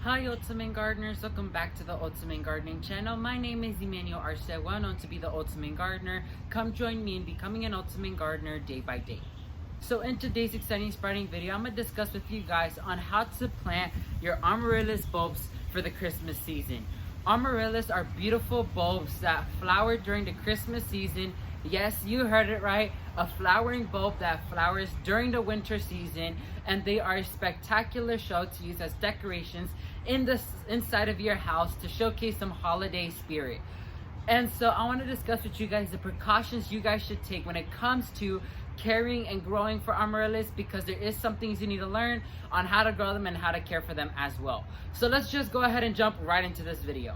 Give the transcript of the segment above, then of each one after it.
Hi Ultimate Gardeners, welcome back to the Ultimate Gardening channel. My name is Emmanuel Arce, well known to be the Ultimate Gardener. Come join me in becoming an Ultimate Gardener day by day. So in today's exciting sprouting video, I'm going to discuss with you guys on how to plant your Amaryllis bulbs for the Christmas season. Amaryllis are beautiful bulbs that flower during the Christmas season. Yes, you heard it right. A flowering bulb that flowers during the winter season, and they are a spectacular show to use as decorations in the inside of your house to showcase some holiday spirit. And so I want to discuss with you guys the precautions you guys should take when it comes to caring and growing for amaryllis, because there is some things you need to learn on how to grow them and how to care for them as well. So let's just go ahead and jump right into this video.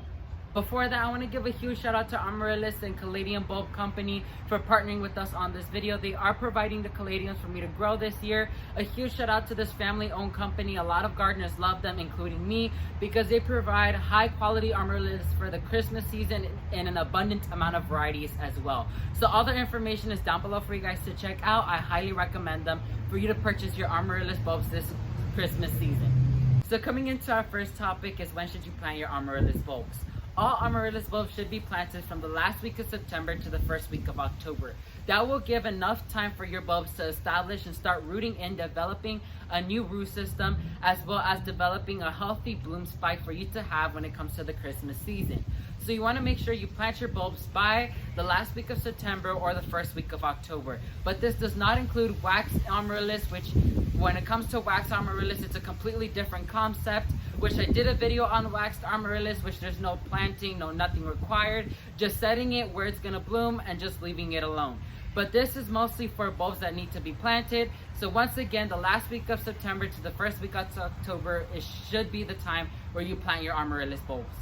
Before that, I want to give a huge shout out to Amaryllis and Caladium Bulb company for partnering with us on this video. They are providing the caladiums for me to grow this year. A huge shout out to this family owned company. A lot of gardeners love them, including me, because they provide high quality amaryllis for the Christmas season in an abundant amount of varieties as well. So all their information is down below for you guys to check out. I highly recommend them for you to purchase your amaryllis bulbs this Christmas season. So coming into our first topic is, when should you plant your amaryllis bulbs? All amaryllis bulbs should be planted from the last week of September to the first week of October. That will give enough time for your bulbs to establish and start rooting in, developing a new root system, as well as developing a healthy bloom spike for you to have when it comes to the Christmas season. So you want to make sure you plant your bulbs by the last week of September or the first week of October. But this does not include wax amaryllis, which when it comes to wax amaryllis, it's a completely different concept, which I did a video on waxed amaryllis, which there's no planting, nothing required, just setting it where it's gonna bloom and just leaving it alone. But this is mostly for bulbs that need to be planted. So once again, the last week of September to the first week of October, it should be the time where you plant your amaryllis bulbs.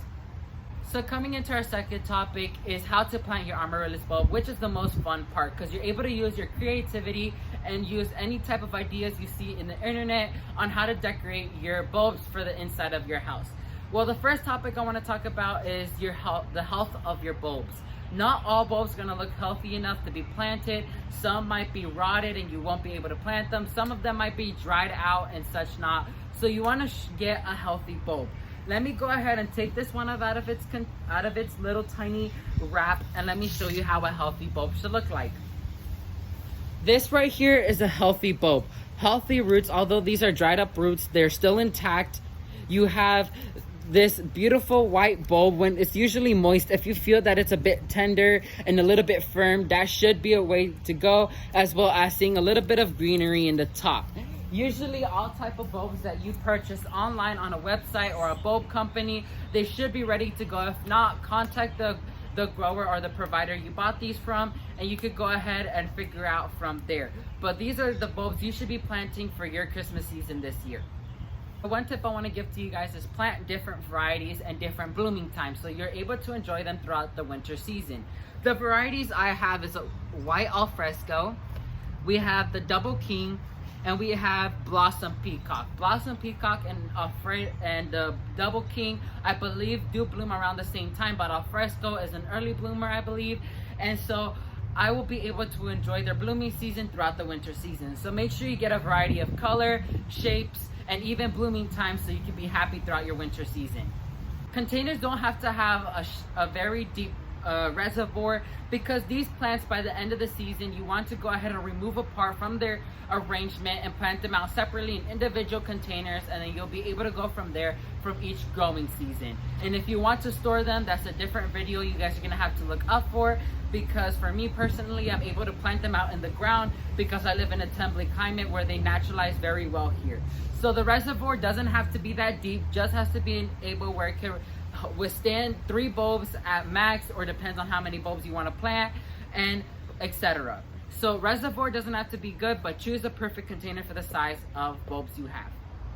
So coming into our second topic is how to plant your amaryllis bulb, which is the most fun part, because you're able to use your creativity and use any type of ideas you see in the internet on how to decorate your bulbs for the inside of your house. Well, the first topic I want to talk about is your health, the health of your bulbs. Not all bulbs are going to look healthy enough to be planted. Some might be rotted and you won't be able to plant them. Some of them might be dried out and such not. So you want to get a healthy bulb. Let me go ahead and take this one out of its little tiny wrap, and let me show you how a healthy bulb should look like. This right here is a healthy bulb. Healthy roots, although these are dried up roots, they're still intact. You have this beautiful white bulb. When it's usually moist, if you feel that it's a bit tender and a little bit firm, that should be a way to go, as well as seeing a little bit of greenery in the top. Usually all type of bulbs that you purchase online on a website or a bulb company, they should be ready to go. If not, contact the grower or the provider you bought these from, and you could go ahead and figure out from there. But these are the bulbs you should be planting for your Christmas season this year. One tip I want to give to you guys is plant different varieties and different blooming times so you're able to enjoy them throughout the winter season. The varieties I have is a white Alfresco, we have the Double King, and we have Blossom Peacock. Blossom Peacock and the Double King, I believe, do bloom around the same time, but Alfresco is an early bloomer, I believe. And so I will be able to enjoy their blooming season throughout the winter season. So make sure you get a variety of color, shapes, and even blooming times so you can be happy throughout your winter season. Containers don't have to have a very deep reservoir, because these plants, by the end of the season, you want to go ahead and remove apart from their arrangement and plant them out separately in individual containers, and then you'll be able to go from there from each growing season. And if you want to store them, that's a different video you guys are going to have to look up for, because for me personally, I'm able to plant them out in the ground because I live in a temperate climate where they naturalize very well here. So the reservoir doesn't have to be that deep, just has to be able where it can withstand 3 bulbs at max, or depends on how many bulbs you want to plant, and etc. So reservoir doesn't have to be good, but choose the perfect container for the size of bulbs you have.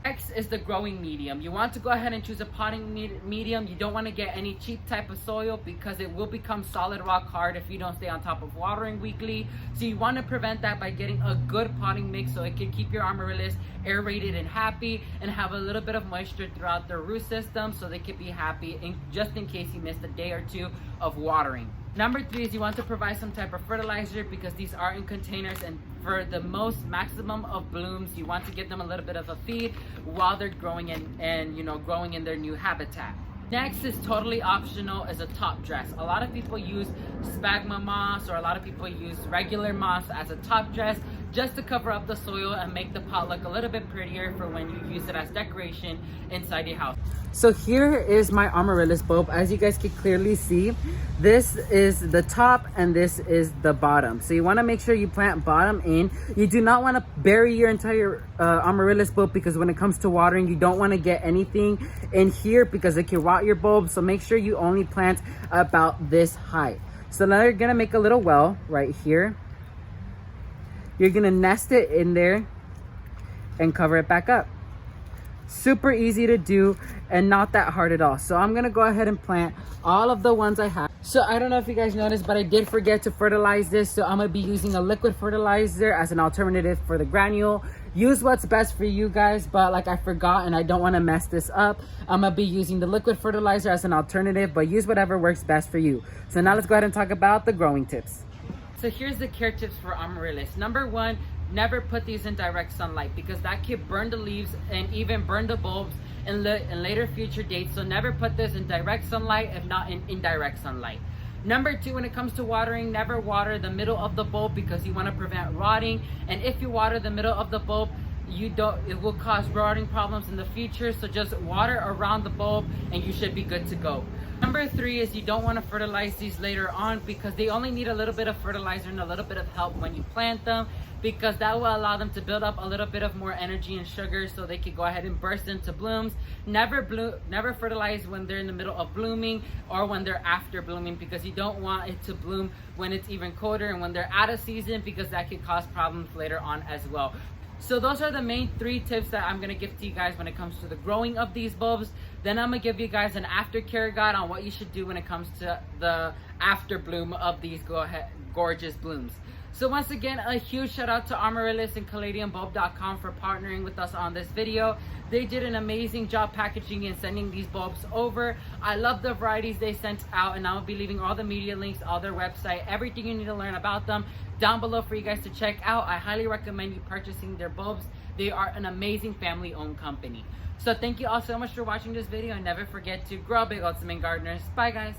Next is the growing medium. You want to go ahead and choose a potting medium. You don't want to get any cheap type of soil, because it will become solid rock hard if you don't stay on top of watering weekly. So you want to prevent that by getting a good potting mix so it can keep your amaryllis aerated and happy, and have a little bit of moisture throughout their root system so they can be happy, just in case you missed a day or two of watering. Number 3 is you want to provide some type of fertilizer because these are in containers, and for the most maximum of blooms, you want to give them a little bit of a feed while they're growing and growing in their new habitat. Next is totally optional, is a top dress. A lot of people use sphagnum moss, or a lot of people use regular moss as a top dress just to cover up the soil and make the pot look a little bit prettier for when you use it as decoration inside your house. So here is my amaryllis bulb. As you guys can clearly see, this is the top and this is the bottom. So you want to make sure you plant bottom in. You do not want to bury your entire amaryllis bulb, because when it comes to watering, you don't want to get anything in here because it can rot your bulb. So make sure you only plant about this height. So now you're gonna make a little well right here. You're gonna nest it in there and cover it back up. Super easy to do and not that hard at all. So I'm gonna go ahead and plant all of the ones I have. So I don't know if you guys noticed, but I did forget to fertilize this. So I'm gonna be using a liquid fertilizer as an alternative for the granule. Use what's best for you guys, but like I forgot and I don't want to mess this up, I'm gonna be using the liquid fertilizer as an alternative, but use whatever works best for you. So now let's go ahead and talk about the growing tips. So here's the care tips for amaryllis. Number 1, never put these in direct sunlight because that could burn the leaves and even burn the bulbs in later future dates. So never put this in direct sunlight, if not in indirect sunlight. Number 2, when it comes to watering, never water the middle of the bulb because you want to prevent rotting. And if you water the middle of the bulb, it will cause rotting problems in the future. So just water around the bulb and you should be good to go. Number 3 is you don't want to fertilize these later on because they only need a little bit of fertilizer and a little bit of help when you plant them, because that will allow them to build up a little bit of more energy and sugar so they can go ahead and burst into blooms. Never fertilize when they're in the middle of blooming or when they're after blooming, because you don't want it to bloom when it's even colder and when they're out of season, because that can cause problems later on as well. So those are the main 3 tips that I'm going to give to you guys when it comes to the growing of these bulbs. Then I'm going to give you guys an aftercare guide on what you should do when it comes to the after bloom of these gorgeous blooms. So once again, a huge shout out to Amaryllis and Caladium Bulb.com for partnering with us on this video. They did an amazing job packaging and sending these bulbs over. I love the varieties they sent out, and I'll be leaving all the media links, all their website, everything you need to learn about them down below for you guys to check out. I highly recommend you purchasing their bulbs. They are an amazing family-owned company. So thank you all so much for watching this video, and never forget to grow big, ultimate gardeners. Bye guys.